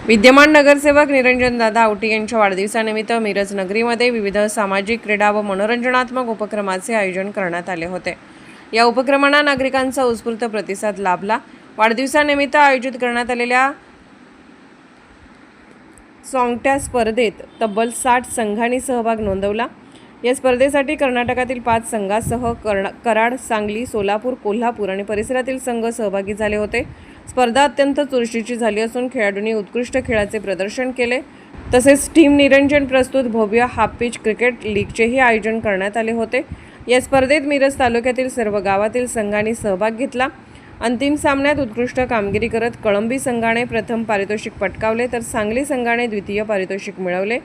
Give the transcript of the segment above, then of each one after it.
विद्यमान नगरसेवक निरंजनदादा औटी यांच्या वाढदिवसानिमित्त मिरज नगरीमध्ये विविध सामाजिक, क्रीडा व मनोरंजनात्मक उपक्रमाचे आयोजन करण्यात आले होते। या उपक्रमांना नागरिकांचा उत्स्फूर्त प्रतिसाद लाभला। वाढदिवसानिमित्त आयोजित करण्यात आलेल्या सोंगट्या स्पर्धेत तब्बल 60 संघांनी सहभाग नोंदवला। या स्पर्धेसाठी कर्नाटकातील 5 संघांसह कराड, सांगली, सोलापूर, कोल्हापूर आणि परिसरातील संघ सहभागी झाले होते। स्पर्धा अत्यंत चुरशीची झाली असून खेळाडूंनी उत्कृष्ट खेळाचे प्रदर्शन केले। तसेच टीम निरंजन प्रस्तुत भव्य हाफ पिच क्रिकेट लीगचेही आयोजन करण्यात आले होते। या स्पर्धेत मिरज तालुक्यातील सर्व गावातील संघांनी सहभाग घेतला। अंतिम सामन्यात उत्कृष्ट कामगिरी करत कळंबी संघाने प्रथम पारितोषिक पटकावले तर सांगली संघाने द्वितीय पारितोषिक मिळवले।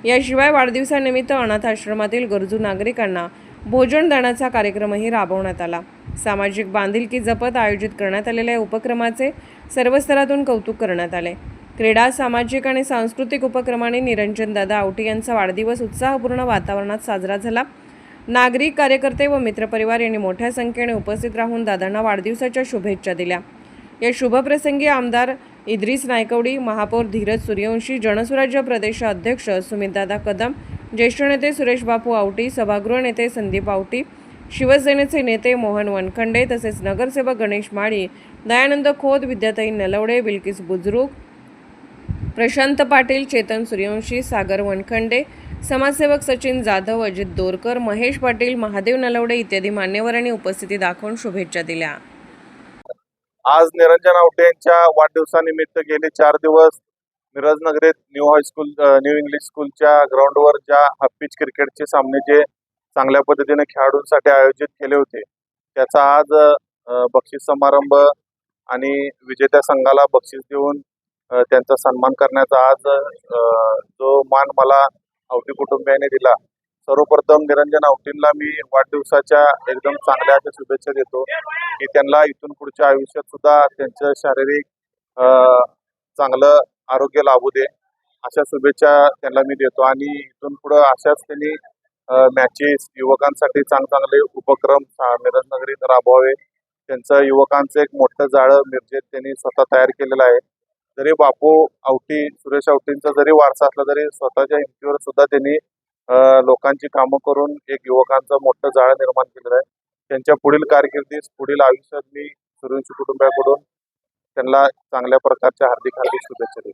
याशिवाय वाढदिवसानिमित्त अनाथ आश्रमातील गरजू नागरिकांना भोजन दानाचा कार्यक्रमही राबवण्यात आला। सामाजिक बांधिलकी जपत आयोजित करण्यात आलेल्या उपक्रमाचे सर्व स्तरातून कौतुक करण्यात आले। क्रीडा, सामाजिक आणि सांस्कृतिक उपक्रमांनी निरंजनदादा औटी यांचा वाढदिवस उत्साहपूर्ण वातावरणात साजरा झाला। नागरिक, कार्यकर्ते व मित्रपरिवार यांनी मोठ्या संख्येने उपस्थित राहून दादांना वाढदिवसाच्या शुभेच्छा दिल्या। या शुभप्रसंगी आमदार इद्रिस नायकवडी, महापौर धीरज सूर्यवंशी, जनसुराज्य प्रदेश अध्यक्ष सुमितदादा कदम, ज्येष्ठ नेते सुरेश बापू औटी, सभागृह नेते संदीप औटी, शिवसेनेचे नेते मोहन वनखंडे तसेच नगरसेवक गणेश माळी, दयानंद खोत, विद्याताई नलवडे, बिल्किस बुजरुक, प्रशांत पाटील, चेतन सूर्यवंशी, सागर वनखंडे, समाजसेवक सचिन जाधव, अजित दोरकर, महेश पाटील, महादेव नलवडे इत्यादी मान्यवरांनी उपस्थिती दाखवून शुभेच्छा दिल्या। आज निरंजन औटे यांच्या वाढदिवसानिमित्त गेले 4 दिवस मिरज नगरीत न्यू इंग्लिश स्कूलच्या ग्राउंडवर ज्या हाफ पिच क्रिकेटचे सामने जे चांगल्या पद्धतीने खेळाडूंसाठी आयोजित केले होते, त्याचा आज बक्षीस समारंभ आणि विजेत्या संघाला बक्षीस देऊन त्यांचा सन्मान करण्याचा आज जो मान मला औटी कुटुंबियांनी दिला, सर्वप्रथम निरंजन औटींना मी वाढदिवसाच्या एकदम चांगल्या अशा शुभेच्छा देतो की त्यांना इथून पुढच्या आयुष्यात सुद्धा त्यांचं शारीरिक चांगलं आरोग्य लाभू दे, अशा शुभेच्छा त्यांना मी देतो। आणि इथून पुढे अशाच त्यांनी मॅचेस, युवकांसाठी चांगले उपक्रम मिरज नगरीत राबवावे। त्यांचं युवकांचं एक मोठं जाळं मिरजेत त्यांनी स्वतः तयार केलेलं आहे। जरी बापू औटी, सुरेश औटींचा जरी वारसा असला तरी स्वतःच्या हिमतीवर सुद्धा त्यांनी लोकांची कामं करून एक युवकांचं मोठं जाळं निर्माण केलेलं आहे। त्यांच्या पुढील कारकिर्दीस, पुढील आयुष्यात मी सूर्यवंशी कुटुंबाकडून त्यांना चांगल्या प्रकारच्या हार्दिक शुभेच्छा देतो।